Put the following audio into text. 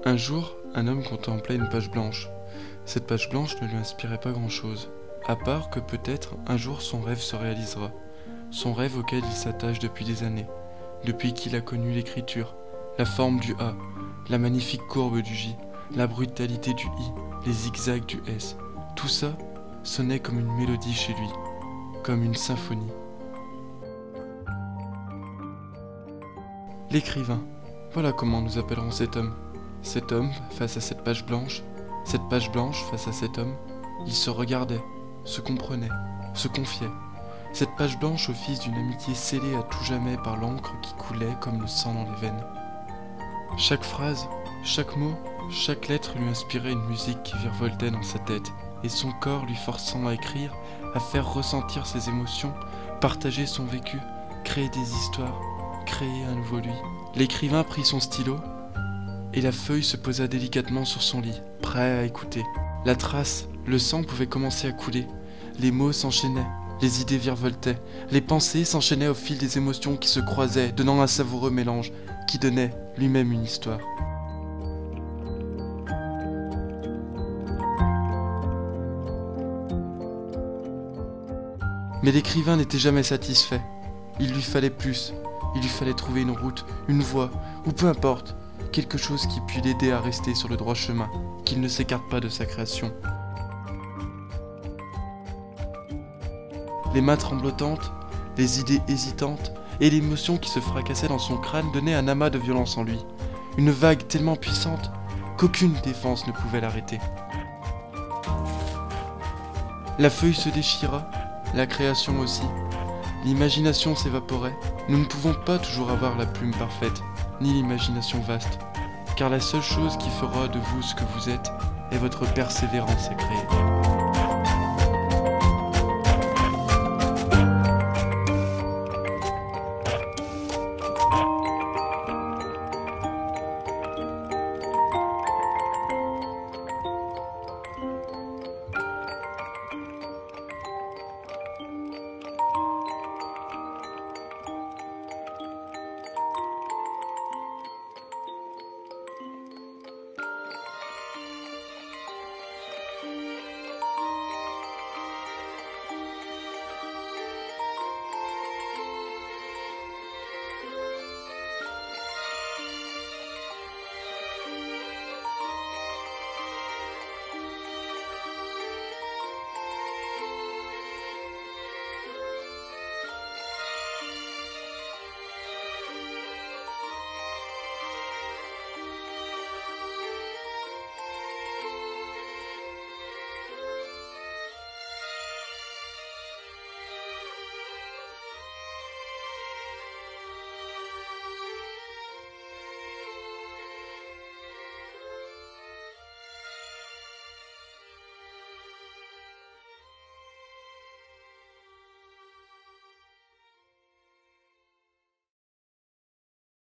Un jour, un homme contemplait une page blanche. Cette page blanche ne lui inspirait pas grand-chose, à part que peut-être un jour son rêve se réalisera, son rêve auquel il s'attache depuis des années, depuis qu'il a connu l'écriture, la forme du A, la magnifique courbe du J, la brutalité du I, les zigzags du S. Tout ça sonnait comme une mélodie chez lui, comme une symphonie. L'écrivain, voilà comment nous appellerons cet homme. Cet homme face à cette page blanche face à cet homme, ils se regardaient, se comprenaient, se confiaient. Cette page blanche office d'une amitié scellée à tout jamais par l'encre qui coulait comme le sang dans les veines. Chaque phrase, chaque mot, chaque lettre lui inspirait une musique qui virevoltait dans sa tête, et son corps lui forçant à écrire, à faire ressentir ses émotions, partager son vécu, créer des histoires, créer un nouveau lui. L'écrivain prit son stylo, et la feuille se posa délicatement sur son lit, prêt à écouter. La trace, le sang pouvait commencer à couler, les mots s'enchaînaient, les idées virevoltaient, les pensées s'enchaînaient au fil des émotions qui se croisaient, donnant un savoureux mélange qui donnait lui-même une histoire. Mais l'écrivain n'était jamais satisfait. Il lui fallait plus, il lui fallait trouver une route, une voie, ou peu importe, quelque chose qui pût l'aider à rester sur le droit chemin, qu'il ne s'écarte pas de sa création. Les mains tremblotantes, les idées hésitantes et l'émotion qui se fracassait dans son crâne donnaient un amas de violence en lui, une vague tellement puissante qu'aucune défense ne pouvait l'arrêter. La feuille se déchira, la création aussi. L'imagination s'évaporait. Nous ne pouvons pas toujours avoir la plume parfaite, ni l'imagination vaste, car la seule chose qui fera de vous ce que vous êtes est votre persévérance à créer.